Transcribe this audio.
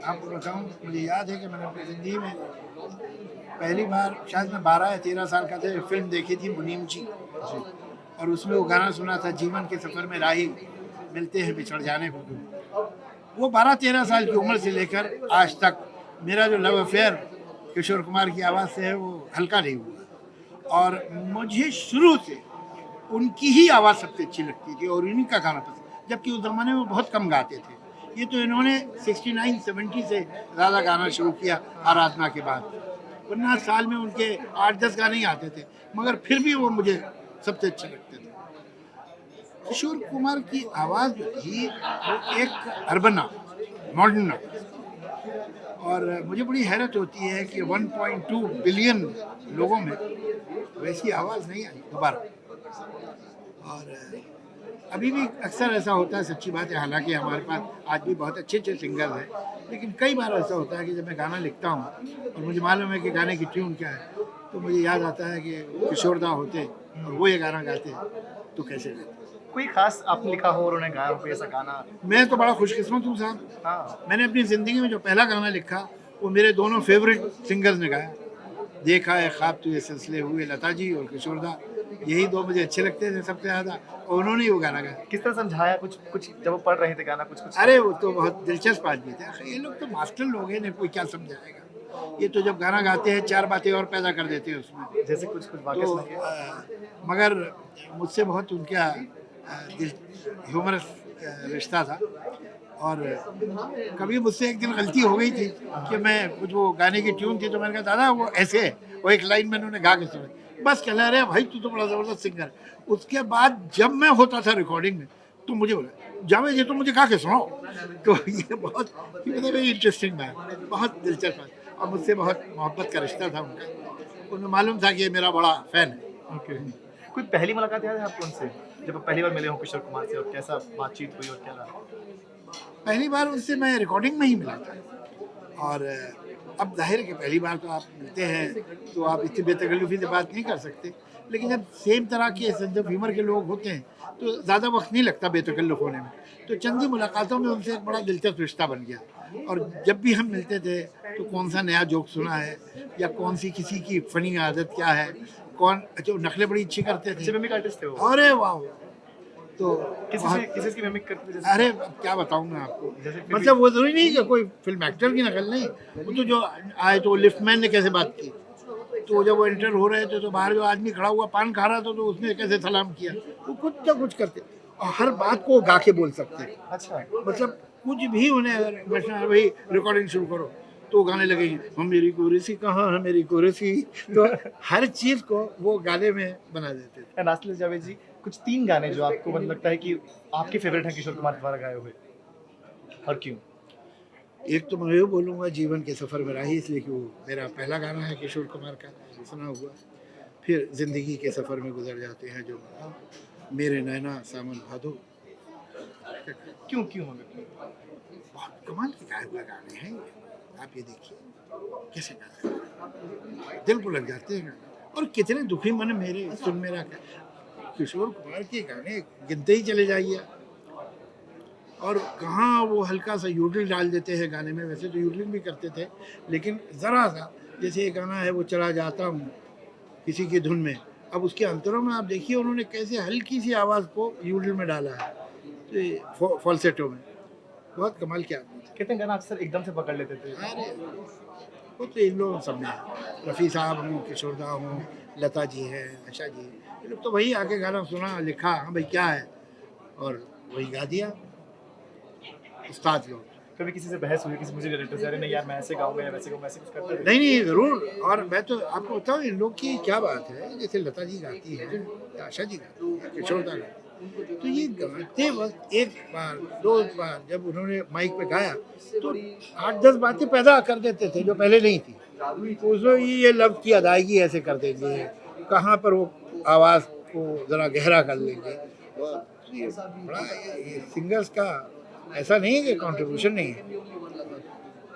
आपको बताऊं, मुझे याद है कि मैंने अपनी ज़िंदगी में पहली बार शायद मैं 12 या 13 साल का था, फिल्म देखी थी मुनीम जी, जी। और उसमें वो गाना सुना था, जीवन के सफ़र में राही मिलते हैं बिछड़ जाने को तुम। वो 12-13 साल की उम्र से लेकर आज तक मेरा जो लव अफेयर किशोर कुमार की आवाज़ से है वो हल्का नहीं हुआ। और मुझे शुरू से उनकी ही आवाज़ सबसे अच्छी लगती थी और उन्हीं का गाना पसंद, जबकि उस ज़माने में बहुत कम गाते थे। ये तो इन्होंने 69-70 से ज़्यादा गाना शुरू किया आराधना के बाद, वरना साल में उनके 8-10 गाने ही आते थे, मगर फिर भी वो मुझे सबसे अच्छे लगते थे। किशोर कुमार की आवाज़ जो थी वो एक अर्बन आवाज़, मॉडर्न आवाज़, और मुझे बड़ी हैरत होती है कि 1.2 बिलियन लोगों में वैसी आवाज़ नहीं आई दोबारा। और अभी भी अक्सर ऐसा होता है, सच्ची बात है, हालांकि हमारे पास आज भी बहुत अच्छे अच्छे सिंगर्स हैं, लेकिन कई बार ऐसा होता है कि जब मैं गाना लिखता हूँ और मुझे मालूम है कि गाने की ट्यून क्या है, तो मुझे याद आता है कि किशोरदा होते और वो ये गाना गाते तो कैसे गाते। कोई खास आपने लिखा हो और उन्होंने गाया हो कोई ऐसा गाना? मैं तो बड़ा खुशकिस्मत हूँ साहब, हाँ। मैंने अपनी ज़िंदगी में जो पहला गाना लिखा वो मेरे दोनों फेवरेट सिंगर्स ने गाया। देखा है ख्वाब तुझे सिलसिले हुए, लता जी और किशोरदा, यही दो मुझे अच्छे लगते थे सबसे ज़्यादा, और उन्होंने ही वो गाना गाया। किस तरह समझाया कुछ कुछ जब वो पढ़ रहे थे गाना कुछ कुछ? अरे वो तो बहुत दिलचस्प आदमी थे, ये लोग तो मास्टर लोग हैं, इन्हें कोई क्या समझाएगा। ये तो जब गाना गाते हैं 4 बातें और पैदा कर देते हैं उसमें। जैसे कुछ कुछ वाक्य तो सुनाइए। मगर मुझसे बहुत उनका दिल ह्यूमरस रिश्ता था, और कभी मुझसे एक दिन गलती हो गई थी कि मैं कुछ वो गाने की ट्यून थी तो मैंने कहा दादा वो ऐसे है, वो एक लाइन मैंने उन्हें गा के सुनाई, बस कह रहे भाई तू तो बड़ा ज़बरदस्त सिंगर है। उसके बाद जब मैं होता था रिकॉर्डिंग में तो मुझे बोला जावेद ये तो मुझे गा के सुनाओ। तो ये बहुत वेरी इंटरेस्टिंग मैन, बहुत दिलचस्प है, और मुझसे बहुत मोहब्बत का रिश्ता था उनका, उन्हें मालूम था कि ये मेरा बड़ा फ़ैन है। ओके। कोई पहली मुलाकात याद है आपको उनसे? जब आप पहली बार मिले हो किशोर कुमार से और कैसा बातचीत हुई और क्या रहा? पहली बार उनसे मैं रिकॉर्डिंग में ही मिला था, और अब ज़ाहिर है कि पहली बार तो आप मिलते हैं तो आप इतनी बेतकल्लुफ़ी से बात नहीं कर सकते, लेकिन जब सेम तरह के सेंस ऑफ ह्यूमर के लोग होते हैं तो ज़्यादा वक्त नहीं लगता बेतकल्लुफ़ होने में। तो चंद ही मुलाकातों में उनसे एक बड़ा दिलचस्प रिश्ता बन गया, और जब भी हम मिलते थे तो कौन सा नया जोक सुना है, या कौन सी किसी की फ़नी आदत क्या है, कौन अच्छा वो नकलें बड़ी अच्छी करते अच्छे थे। मिमिक आर्टिस्ट थे वो? अरे वाह! तो किसी से बहुत, किसी की मिमिक करते थे जैसे? अरे अब क्या बताऊँ मैं आपको, जैसे फिर भी मतलब वो ज़रूरी नहीं कि कोई फ़िल्म एक्टर की नकल नहीं, वो तो जो आए तो लिफ्टमैन ने कैसे बात की, तो जब वो एंटर हो रहे थे तो बाहर जो आदमी खड़ा हुआ पान खा रहा था तो उसने कैसे सलाम किया, वो कुछ ना कुछ करते, और हर बात को गा के बोल सकते, अच्छा। मतलब कुछ भी उन्हें अगर वैसा भाई रिकॉर्डिंग शुरू करो तो वो गाने लगेंगे हम मेरी कुर्सी कहाँ है मेरी कुर्सी, तो हर चीज़ को वो गाने में बना देते थे। नासलिस जावेद जी, कुछ 3 गाने जो आपको मतलब लगता है कि आपके फेवरेट हैं किशोर कुमार द्वारा गाए हुए, और क्यों? एक तो मैं ये बोलूँगा जीवन के सफ़र में राही, इसलिए कि वो मेरा पहला गाना है किशोर कुमार का सुना हुआ। फिर ज़िंदगी के सफ़र में गुजर जाते हैं जो मेरे नैना सावन भादो, क्यों क्यों हमें? बहुत कमाल के गाए हुए गाने हैं ये। आप ये देखिए कैसे गाते हैं, दिल को लग जाते हैं गाने, और कितने दुखी मन मेरे सुन मेरा किशोर कुमार के गाने गिनते ही चले जाइए, और कहाँ वो हल्का सा यूडल डाल देते हैं गाने में, वैसे तो यूडलिंग भी करते थे, लेकिन ज़रा सा, जैसे ये गाना है वो चला जाता हूँ किसी की धुन में, अब उसके अंतरों में आप देखिए उन्होंने कैसे हल्की सी आवाज़ को यूडल में डाला है, फॉल्सेटो में, बहुत कमाल के आदमी थे। कहते हैं गाना अक्सर एकदम से पकड़ लेते थे। अरे वो तो इन लोगों सब में है, रफ़ी साहब हों, किशोरदा हों, लता जी हैं, आशा जी, ये लोग तो वही आके गाना सुना लिखा हाँ भाई क्या है, और वही गा दिया उस्ताद लोग। कभी किसी से बहस हुई किसी म्यूजिक डायरेक्टर से, अरे नहीं यार मैं ऐसे गाऊंगा या वैसे गाऊंगा, ऐसे कुछ करते थे? नहीं नहीं ज़रूर, और मैं तो आपको बताऊँ इन लोग की क्या बात है, जैसे लता जी गाती है, आशा जी गाती है, किशोरदा गाती है, तो ये गाते वक्त एक बार दो बार जब उन्होंने माइक पे गाया तो 8-10 बातें पैदा कर देते थे जो पहले नहीं थी, तो उसमें ये लफ्ज़ की अदायगी ऐसे कर देंगे, कहाँ पर वो आवाज़ को ज़रा गहरा कर लेंगे, तो ये बड़ा ये सिंगर्स का ऐसा नहीं है कि कंट्रीब्यूशन नहीं है,